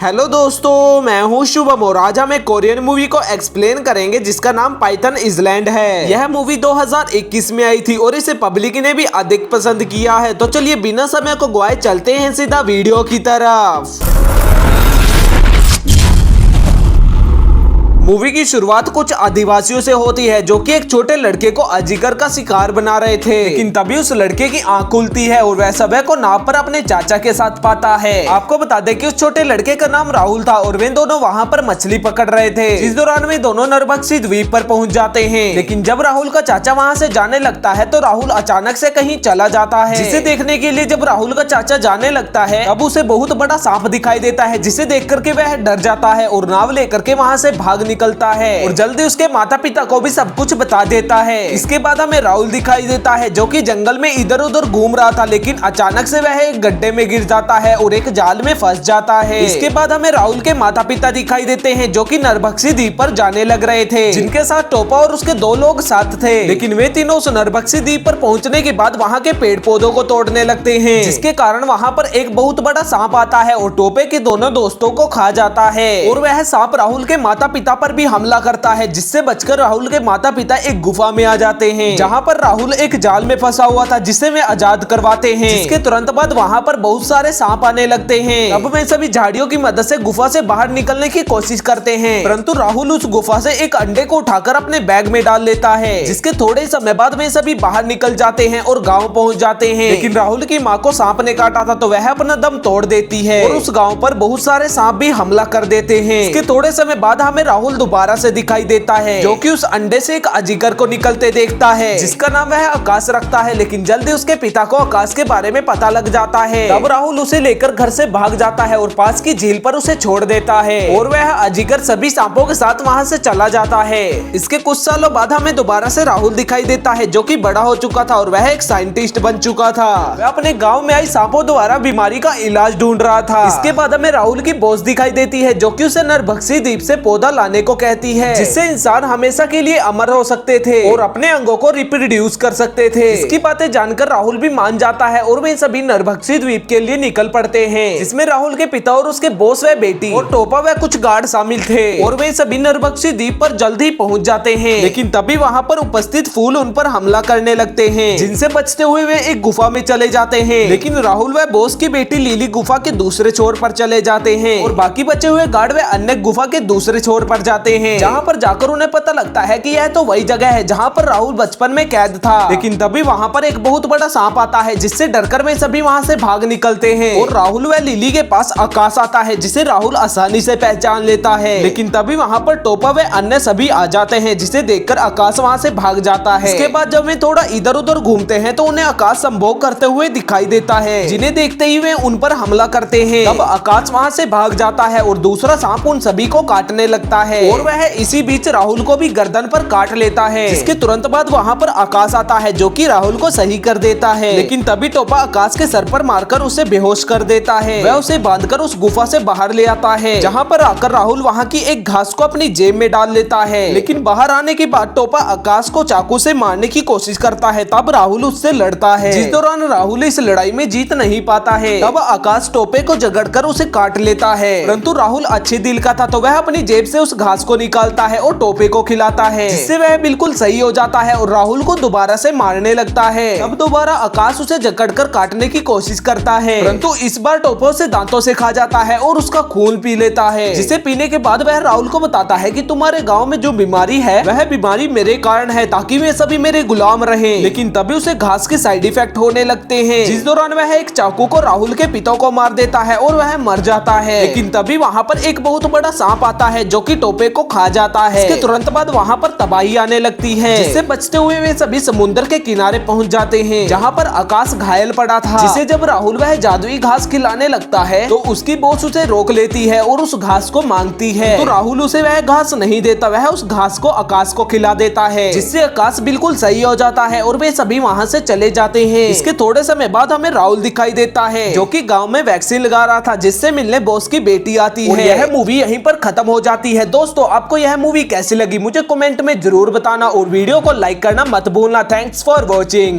Hello दोस्तों, मैं हूं शुभम और आज हम एक कोरियन मूवी को एक्सप्लेन करेंगे जिसका नाम पाइथन आइलैंड है। यह मूवी 2021 में आई थी और इसे पब्लिक ने भी अधिक पसंद किया है। तो चलिए बिना समय को गवाए चलते हैं सीधा वीडियो की तरफ। मूवी की शुरुआत कुछ आदिवासियों से होती है जो कि एक छोटे लड़के को अजगर का शिकार बना रहे थे, लेकिन तभी उस लड़के की आंख खुलती है और वह सुबह को नाव पर अपने चाचा के साथ पाता है। आपको बता दें कि उस छोटे लड़के का नाम राहुल था और वे दोनों वहां पर मछली पकड़ रहे थे। इस दौरान वे दोनों नरभक्षी द्वीप पर पहुंच जाते हैं, लेकिन जब राहुल का चाचा वहां से जाने लगता है तो राहुल अचानक से कहीं चला जाता है, जिसे देखने के लिए जब राहुल का चाचा जाने लगता है तब उसे बहुत बड़ा सांप दिखाई देता है, जिसे देख करके वह डर जाता है और नाव लेकर के वहां से भाग निकलता है और जल्दी उसके माता पिता को भी सब कुछ बता देता है। इसके बाद हमें राहुल दिखाई देता है जो कि जंगल में इधर उधर घूम रहा था, लेकिन अचानक से वह एक गड्ढे में गिर जाता है और एक जाल में फंस जाता है। इसके बाद हमें राहुल के माता पिता दिखाई देते हैं जो कि नरभक्षी द्वीप पर जाने लग रहे थे, जिनके साथ टोपा और उसके 2 लोग साथ थे, लेकिन वे तीनों उस नरभक्षी द्वीप पर पहुंचने के बाद वहां के पेड़ पौधों को तोड़ने लगते हैं, जिसके कारण वहां पर एक बहुत बड़ा सांप आता है और टोपे के दोनों दोस्तों को खा जाता है और वह सांप राहुल के माता पिता पर भी हमला करता है, जिससे बचकर राहुल के माता पिता एक गुफा में आ जाते हैं, जहां पर राहुल एक जाल में फंसा हुआ था जिसे वे आजाद करवाते हैं। जिसके तुरंत बाद वहां पर बहुत सारे सांप आने लगते हैं। अब वे सभी झाड़ियों की मदद से गुफा से बाहर निकलने की कोशिश करते हैं, परंतु राहुल उस गुफा से एक अंडे को उठाकर अपने बैग में डाल लेता है, जिसके थोड़े समय बाद वे सभी बाहर निकल जाते हैं और गाँव पहुँच जाते हैं। लेकिन राहुल की माँ को सांप ने काटा था तो वह अपना दम तोड़ देती है और उस गाँव पर बहुत सारे सांप भी हमला कर देते हैं। इसके थोड़े समय बाद हमें राहुल दोबारा से दिखाई देता है जो कि उस अंडे से एक अजगर को निकलते देखता है, जिसका नाम वह आकाश रखता है, लेकिन जल्दी उसके पिता को आकाश के बारे में पता लग जाता है। तब राहुल उसे लेकर घर से भाग जाता है और पास की झील पर उसे छोड़ देता है और वह अजगर सभी सांपों के साथ वहां से चला जाता है। इसके कुछ सालों बाद हमें दोबारा से राहुल दिखाई देता है जो कि बड़ा हो चुका था और वह एक साइंटिस्ट बन चुका था। वह अपने गाँव में आई सांपों द्वारा बीमारी का इलाज ढूंढ रहा था। इसके बाद हमें राहुल की बॉस दिखाई देती है जो कि उसे नरभक्षी द्वीप से पौधा लाने को कहती है, जिससे इंसान हमेशा के लिए अमर हो सकते थे और अपने अंगों को रिप्रोड्यूस कर सकते थे। इसकी बातें जानकर राहुल भी मान जाता है और वे सभी नरभक्षी द्वीप के लिए निकल पड़ते हैं, जिसमें राहुल के पिता और उसके बॉस व बेटी और टोपा व कुछ गार्ड शामिल थे और वे सभी नरभक्षी द्वीप पर जल्द ही पहुंच जाते हैं। लेकिन तभी वहां पर उपस्थित फूल उन पर हमला करने लगते हैं, जिनसे बचते हुए वे एक गुफा में चले जाते हैं, लेकिन राहुल व बॉस की बेटी लिली गुफा के दूसरे छोर पर चले जाते हैं और बाकी बचे हुए गार्ड व अन्य गुफा के दूसरे छोर पर जाते हैं, जहाँ पर जाकर उन्हें पता लगता है कि यह तो वही जगह है जहाँ पर राहुल बचपन में कैद था। लेकिन तभी वहाँ पर एक बहुत बड़ा सांप आता है, जिससे डरकर वे सभी वहाँ से भाग निकलते हैं और राहुल व लिली के पास आकाश आता है, जिसे राहुल आसानी से पहचान लेता है। लेकिन तभी वहाँ पर टोपा व अन्य सभी आ जाते हैं, जिसे देखकर आकाश वहाँ से भाग जाता है। इसके बाद जब वे थोड़ा इधर उधर घूमते हैं तो उन्हें आकाश संभोग करते हुए दिखाई देता है, जिन्हें देखते ही वे उन पर हमला करते हैं। तब आकाश वहाँ से भाग जाता है और दूसरा सांप उन सभी को काटने लगता है और वह इसी बीच राहुल को भी गर्दन पर काट लेता है। जिसके तुरंत बाद वहाँ पर आकाश आता है जो कि राहुल को सही कर देता है, लेकिन तभी टोपा आकाश के सर पर मारकर उसे बेहोश कर देता है। वह उसे बांधकर उस गुफा से बाहर ले आता है, जहाँ पर आकर राहुल वहाँ की एक घास को अपनी जेब में डाल लेता है। लेकिन बाहर आने के बाद टोपा आकाश को चाकू से मारने की कोशिश करता है, तब राहुल उससे लड़ता है, जिस दौरान राहुल इस लड़ाई में जीत नहीं पाता है। तब आकाश टोपे को जगड़कर उसे काट लेता है, परंतु राहुल अच्छे दिल का था तो वह अपनी जेब से उस घास को निकालता है और टोपे को खिलाता है, जिससे वह बिल्कुल सही हो जाता है और राहुल को दोबारा से मारने लगता है। अब दोबारा आकाश उसे जकड़कर काटने की कोशिश करता है, परंतु इस बार टोपा उसे दांतों से खा जाता है और उसका खून पी लेता है, जिसे पीने के बाद वह राहुल को बताता है कि तुम्हारे गांव में जो बीमारी है वह बीमारी मेरे कारण है, ताकि वे सभी मेरे गुलाम रहें। लेकिन तभी उसे घास के साइड इफेक्ट होने लगते हैं, जिस दौरान वह एक चाकू को राहुल के पिता को मार देता है और वह मर जाता है। लेकिन तभी वहाँ पर एक बहुत बड़ा सांप आता है जो कि टोपे को खा जाता है। इसके तुरंत बाद वहाँ पर तबाही आने लगती है, जिससे बचते हुए वे सभी समुद्र के किनारे पहुंच जाते हैं, जहाँ पर आकाश घायल पड़ा था, जिसे जब राहुल वह जादुई घास खिलाने लगता है तो उसकी बॉस उसे रोक लेती है और उस घास को मांगती है, तो राहुल उसे वह घास नहीं देता, वह उस घास को आकाश को खिला देता है, जिससे आकाश बिल्कुल सही हो जाता है और वे सभी वहाँ से चले जाते हैं। इसके थोड़े समय बाद हमें राहुल दिखाई देता है जो कि गाँव में वैक्सीन लगा रहा था, जिससे मिलने बॉस की बेटी आती है। यह मूवी यहीं पर खत्म हो जाती है। दोस्तों आपको यह मूवी कैसी लगी मुझे कमेंट में जरूर बताना और वीडियो को लाइक करना मत भूलना। Thanks for watching.